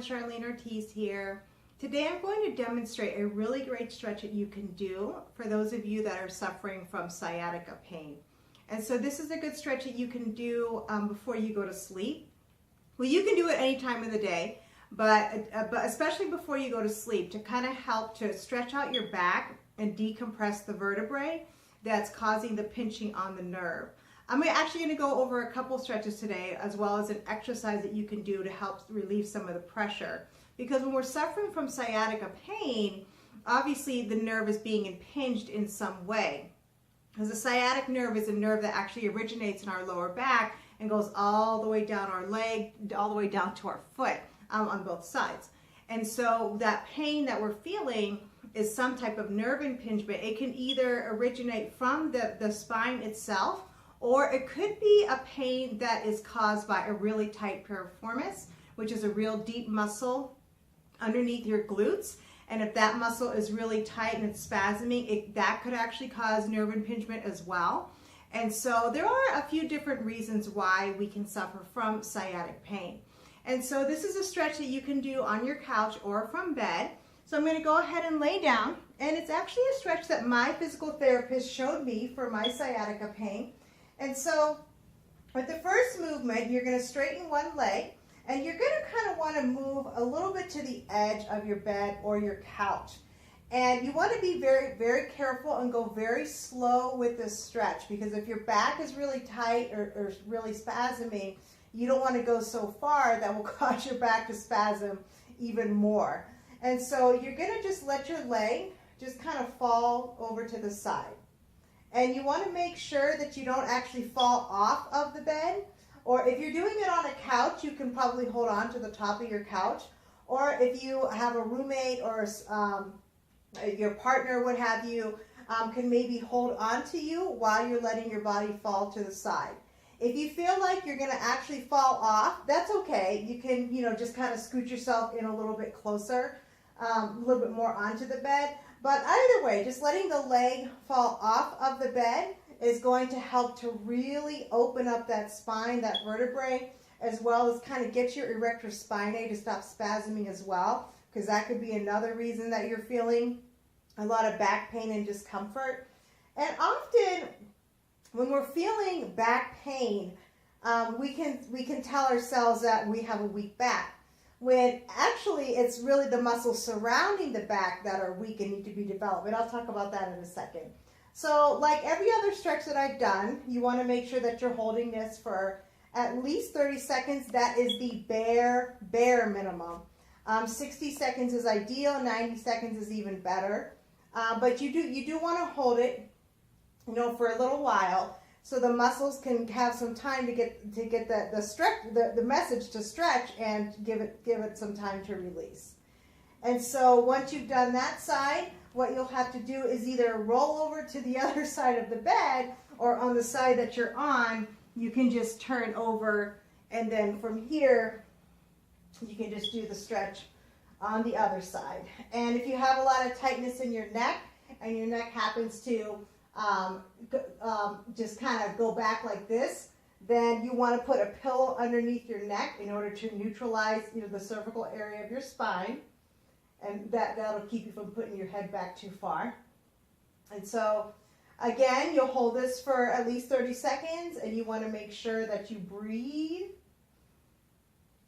Charlene Ortiz here. Today I'm going to demonstrate a really great stretch that you can do for those of you that are suffering from sciatica pain. And so this is a good stretch that you can do before you go to sleep. Well, you can do it any time of the day, but especially before you go to sleep to kind of help to stretch out your back and decompress the vertebrae that's causing the pinching on the nerve. I'm actually going to go over a couple stretches today, as well as an exercise that you can do to help relieve some of the pressure. Because when we're suffering from sciatica pain, obviously the nerve is being impinged in some way. Because the sciatic nerve is a nerve that actually originates in our lower back and goes all the way down our leg, all the way down to our foot on both sides. And so that pain that we're feeling is some type of nerve impingement. It can either originate from the spine itself, or it could be a pain that is caused by a really tight piriformis, which is a real deep muscle underneath your glutes. And if that muscle is really tight and it's spasming, that could actually cause nerve impingement as well. And so there are a few different reasons why we can suffer from sciatic pain. And so this is a stretch that you can do on your couch or from bed. So I'm going to go ahead and lay down. And it's actually a stretch that my physical therapist showed me for my sciatica pain. And so with the first movement, you're going to straighten one leg, and you're going to kind of want to move a little bit to the edge of your bed or your couch. And you want to be very, very careful and go very slow with this stretch, because if your back is really tight or really spasming, you don't want to go so far that will cause your back to spasm even more. And so you're going to just let your leg just kind of fall over to the side. And you want to make sure that you don't actually fall off of the bed. Or if you're doing it on a couch, you can probably hold on to the top of your couch. Or if you have a roommate or your partner, what have you, can maybe hold on to you while you're letting your body fall to the side. If you feel like you're going to actually fall off, that's okay. You can, just kind of scoot yourself in a little bit closer, a little bit more onto the bed. But either way, just letting the leg fall off of the bed is going to help to really open up that spine, that vertebrae, as well as kind of get your erector spinae to stop spasming as well, because that could be another reason that you're feeling a lot of back pain and discomfort. And often when we're feeling back pain, we can tell ourselves that we have a weak back, when actually it's really the muscles surrounding the back that are weak and need to be developed. And I'll talk about that in a second. So like every other stretch that I've done, you want to make sure that you're holding this for at least 30 seconds. That is the bare minimum. 60 seconds is ideal, 90 seconds is even better. But you do want to hold it, for a little while, so the muscles can have some time to get the message to stretch and give it some time to release. And so once you've done that side, what you'll have to do is either roll over to the other side of the bed, or on the side that you're on, you can just turn over, and then from here, you can just do the stretch on the other side. And if you have a lot of tightness in your neck, and your neck happens to just kind of go back like this, then you want to put a pillow underneath your neck in order to neutralize the cervical area of your spine. And that'll keep you from putting your head back too far. And so, again, you'll hold this for at least 30 seconds, and you want to make sure that you breathe,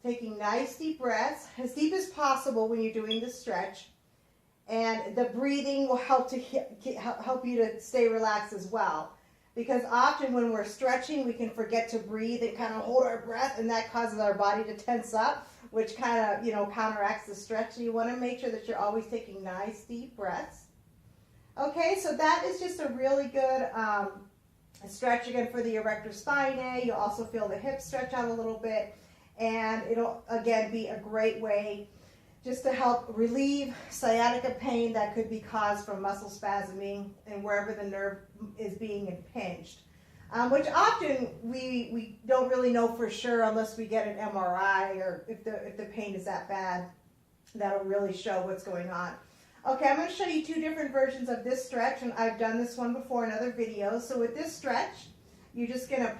taking nice deep breaths, as deep as possible when you're doing the stretch. And the breathing will help you to stay relaxed as well. Because often when we're stretching, we can forget to breathe and kind of hold our breath, and that causes our body to tense up, which kind of, counteracts the stretch. So you want to make sure that you're always taking nice deep breaths. Okay, so that is just a really good stretch again for the erector spinae. You'll also feel the hips stretch out a little bit, and it'll again be a great way just to help relieve sciatica pain that could be caused from muscle spasming and wherever the nerve is being impinged. Which often we don't really know for sure unless we get an MRI, or if the pain is that bad, that'll really show what's going on. Okay, I'm going to show you two different versions of this stretch, and I've done this one before in other videos. So with this stretch, you're just going to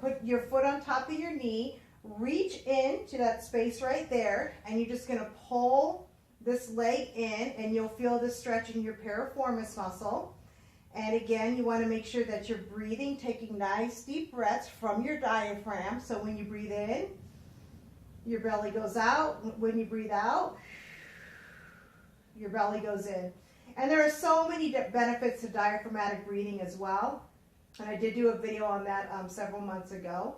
put your foot on top of your knee, reach into that space right there, and you're just going to pull this leg in, and you'll feel this stretch in your piriformis muscle. And again, you want to make sure that you're breathing, taking nice deep breaths from your diaphragm. So when you breathe in, your belly goes out. When you breathe out, your belly goes in. And there are so many benefits to diaphragmatic breathing as well. And I did do a video on that several months ago.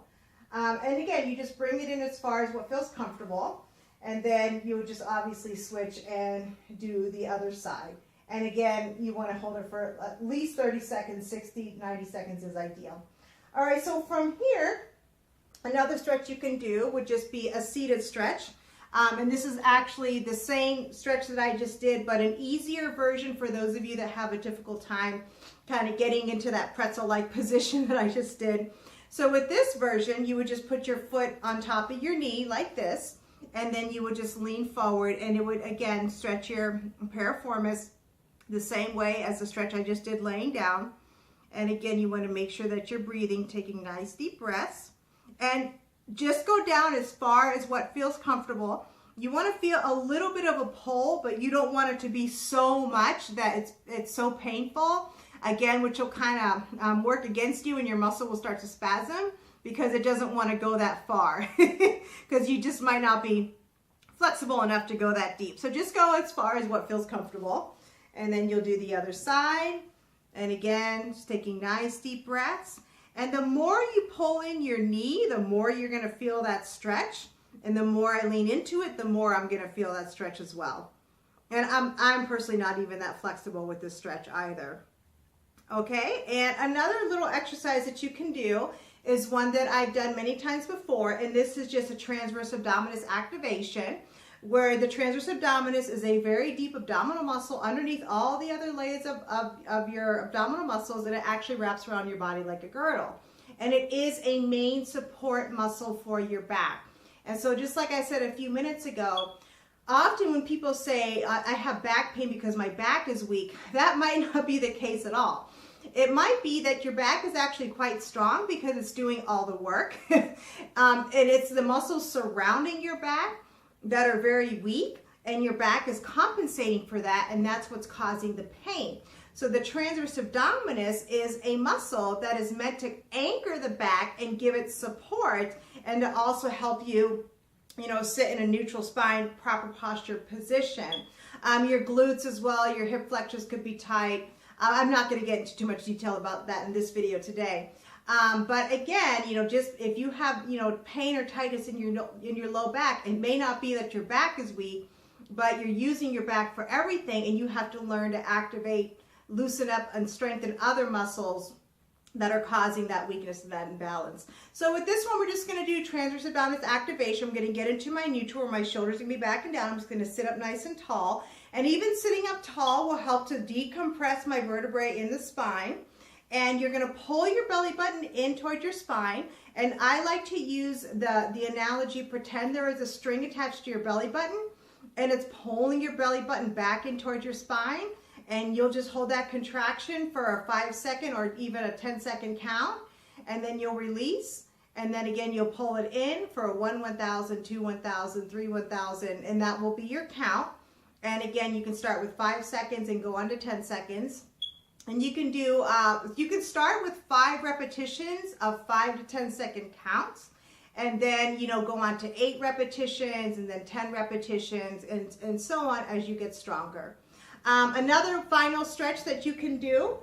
And again, you just bring it in as far as what feels comfortable. And then you would just obviously switch and do the other side. And again, you want to hold it for at least 30 seconds, 60, 90 seconds is ideal. All right, so from here, another stretch you can do would just be a seated stretch. And this is actually the same stretch that I just did, but an easier version for those of you that have a difficult time kind of getting into that pretzel-like position that I just did. So with this version, you would just put your foot on top of your knee like this, and then you would just lean forward, and it would, again, stretch your piriformis the same way as the stretch I just did laying down. And again, you want to make sure that you're breathing, taking nice deep breaths, and just go down as far as what feels comfortable. You want to feel a little bit of a pull, but you don't want it to be so much that it's so painful, again, which will kind of work against you, and your muscle will start to spasm because it doesn't want to go that far because you just might not be flexible enough to go that deep. So just go as far as what feels comfortable, and then you'll do the other side. And again, just taking nice deep breaths. And the more you pull in your knee, the more you're going to feel that stretch. And the more I lean into it, the more I'm going to feel that stretch as well. And I'm personally not even that flexible with this stretch either. Okay, and another little exercise that you can do is one that I've done many times before, and this is just a transverse abdominis activation, where the transverse abdominis is a very deep abdominal muscle underneath all the other layers of your abdominal muscles, and it actually wraps around your body like a girdle. And it is a main support muscle for your back. And so just like I said a few minutes ago, often when people say, I have back pain because my back is weak, that might not be the case at all. It might be that your back is actually quite strong because it's doing all the work. And it's the muscles surrounding your back that are very weak, and your back is compensating for that, and that's what's causing the pain. So the transverse abdominis is a muscle that is meant to anchor the back and give it support, and to also help you, sit in a neutral spine, proper posture position. Your glutes as well, your hip flexors could be tight. I'm not going to get into too much detail about that in this video today. But again, just if you have, pain or tightness in your low back, it may not be that your back is weak, but you're using your back for everything, and you have to learn to activate, loosen up, and strengthen other muscles that are causing that weakness and that imbalance. So with this one, we're just going to do transverse abdominis activation. I'm going to get into my neutral where my shoulders are going to be back and down. I'm just going to sit up nice and tall. And even sitting up tall will help to decompress my vertebrae in the spine. And you're going to pull your belly button in toward your spine. And I like to use the analogy, pretend there is a string attached to your belly button, and it's pulling your belly button back in toward your spine. And you'll just hold that contraction for a 5-second or even a 10-second count. And then you'll release. And then again, you'll pull it in for a 1 1,000, 2 1,000, 3 1,000, and that will be your count. And again, you can start with 5 seconds and go on to 10 seconds. And you can do, you can start with 5 repetitions of 5 to 10 second counts. And then, go on to 8 repetitions and then 10 repetitions and so on as you get stronger. Another final stretch that you can do,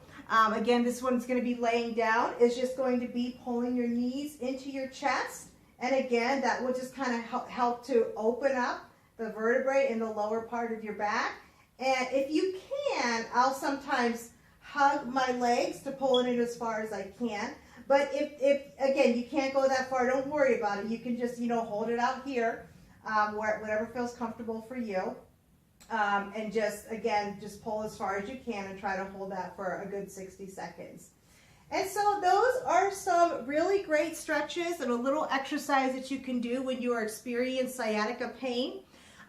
again, this one's going to be laying down, is just going to be pulling your knees into your chest. And again, that will just kind of help to open up the vertebrae in the lower part of your back. And if you can, I'll sometimes hug my legs to pull it in as far as I can. But if again, you can't go that far, don't worry about it. You can just, hold it out here, whatever feels comfortable for you. And just pull as far as you can and try to hold that for a good 60 seconds. And so those are some really great stretches and a little exercise that you can do when you are experiencing sciatica pain.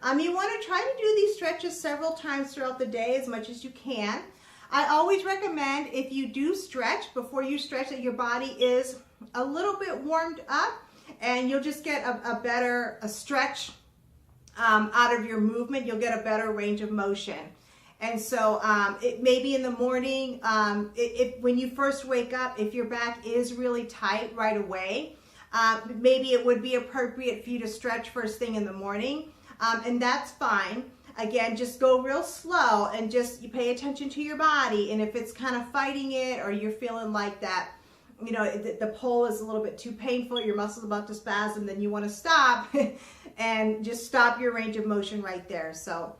You want to try to do these stretches several times throughout the day as much as you can. I always recommend, if you do stretch, before you stretch, that your body is a little bit warmed up. and you'll just get a better stretch out of your movement. You'll get a better range of motion. And so it maybe in the morning, when you first wake up, if your back is really tight right away, maybe it would be appropriate for you to stretch first thing in the morning, and that's fine. Again, just go real slow and just you pay attention to your body. And if it's kind of fighting it, or you're feeling like that, you know, the pull is a little bit too painful, your muscle's about to spasm, then you want to stop and just stop your range of motion right there. So,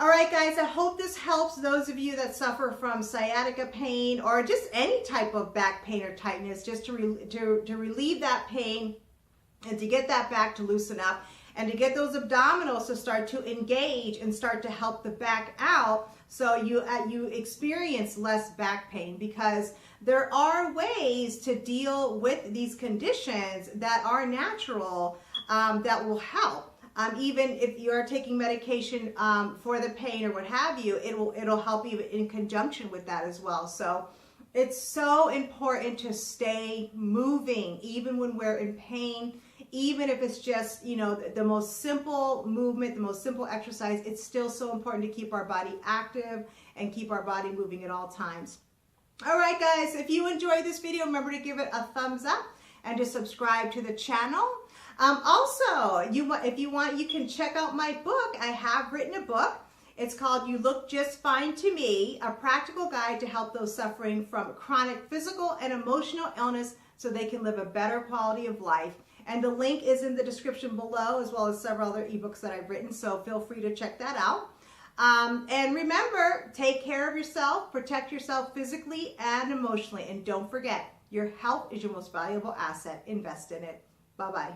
all right, guys, I hope this helps those of you that suffer from sciatica pain or just any type of back pain or tightness, just to relieve that pain and to get that back to loosen up, and to get those abdominals to start to engage and start to help the back out, so you experience less back pain, because there are ways to deal with these conditions that are natural, that will help. Even if you are taking medication for the pain or what have you, it'll help you in conjunction with that as well. So it's so important to stay moving, even when we're in pain. Even if it's just, you know, the most simple movement, the most simple exercise, it's still so important to keep our body active and keep our body moving at all times. All right, guys, if you enjoyed this video, remember to give it a thumbs up and to subscribe to the channel. Also, if you want, you can check out my book. I have written a book. It's called You Look Just Fine to Me, a practical guide to help those suffering from chronic physical and emotional illness so they can live a better quality of life. And the link is in the description below, as well as several other ebooks that I've written, so feel free to check that out. And remember, take care of yourself, protect yourself physically and emotionally, and don't forget, your health is your most valuable asset. Invest in it. Bye-bye.